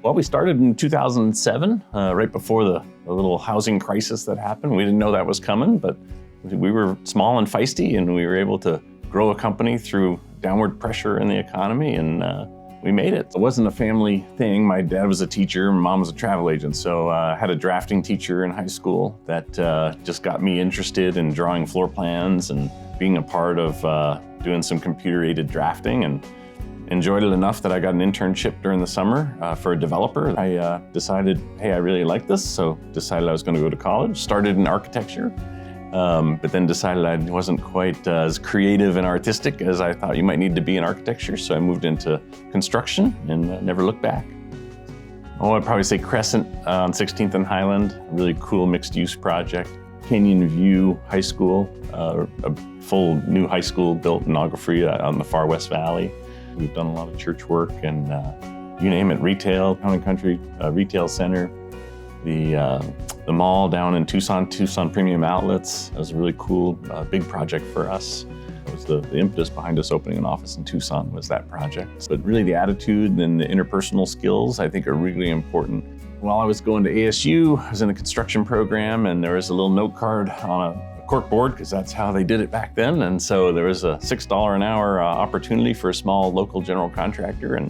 Well, we started in 2007, right before the little housing crisis that happened. We didn't know that was coming, but we were small and feisty, and we were able to grow a company through downward pressure in the economy, and we made it. It wasn't a family thing. My dad was a teacher, my mom was a travel agent, so I had a drafting teacher in high school that just got me interested in drawing floor plans and being a part of doing some computer-aided drafting, and enjoyed it enough that I got an internship during the summer for a developer. I decided, hey, I really like this, so decided I was going to go to college. Started in architecture, but then decided I wasn't quite as creative and artistic as I thought you might need to be in architecture, so I moved into construction and never looked back. Oh, I'd probably say Crescent on 16th and Highland, a really cool mixed-use project. Canyon View High School, a full new high school built in Agua Fria on the far West Valley. We've done a lot of church work and you name it, retail, Town and Country Retail Center, the mall down in Tucson Premium Outlets. That was a really cool, big project for us. It was the impetus behind us opening an office in Tucson was that project. But really the attitude and the interpersonal skills I think are really important. While I was going to ASU, I was in a construction program, and there was a little note card on a cork board, because that's how they did it back then. And so there was a $6 an hour opportunity for a small local general contractor, and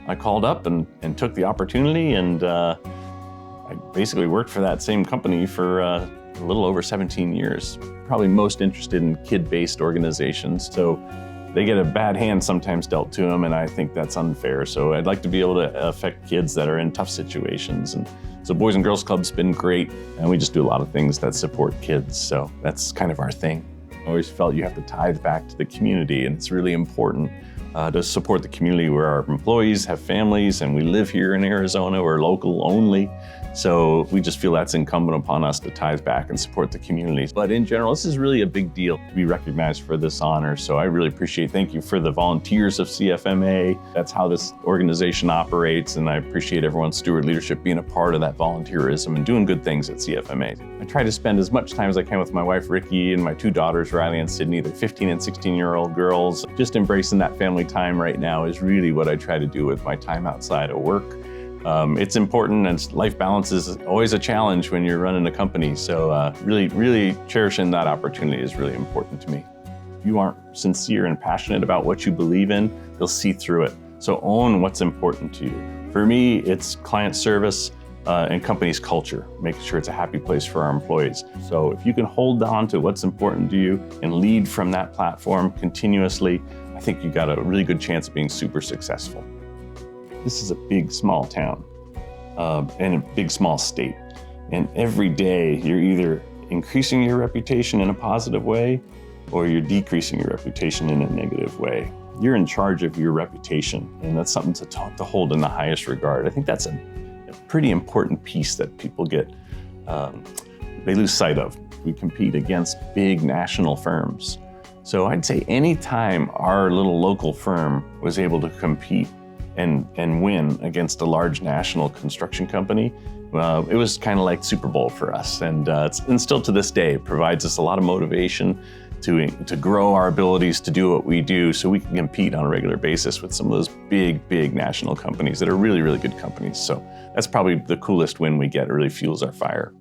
I called up and took the opportunity, and I basically worked for that same company for a little over 17 years. Probably most interested in kid-based organizations, so they get a bad hand sometimes dealt to them, and I think that's unfair. So I'd like to be able to affect kids that are in tough situations. And so Boys and Girls Club's been great, and we just do a lot of things that support kids, so that's kind of our thing. I always felt you have to tithe back to the community, and it's really important to support the community where our employees have families, and we live here in Arizona, we're local only. So we just feel that's incumbent upon us to tithe back and support the community. But in general, this is really a big deal to be recognized for this honor. So I really thank you for the volunteers of CFMA. That's how this organization operates. And I appreciate everyone's steward leadership being a part of that volunteerism and doing good things at CFMA. I try to spend as much time as I can with my wife, Ricky, and my two daughters, Riley and Sydney. They're 15 and 16-year-old girls. Just embracing that family time right now is really what I try to do with my time outside of work. It's important, and life balance is always a challenge when you're running a company. So really cherishing that opportunity is really important to me. If you aren't sincere and passionate about what you believe in, they'll see through it. So own what's important to you. For me, it's client service and company's culture, making sure it's a happy place for our employees. So if you can hold on to what's important to you and lead from that platform continuously, I think you've got a really good chance of being super successful. This is a big, small town and a big, small state. And every day you're either increasing your reputation in a positive way or you're decreasing your reputation in a negative way. You're in charge of your reputation, and that's something to hold in the highest regard. I think that's a pretty important piece that people they lose sight of. We compete against big national firms. So I'd say anytime our little local firm was able to compete and win against a large national construction company, it was kind of like Super Bowl for us. And still to this day, it provides us a lot of motivation to grow our abilities to do what we do so we can compete on a regular basis with some of those big national companies that are really good companies. So that's probably the coolest win we get. It really fuels our fire.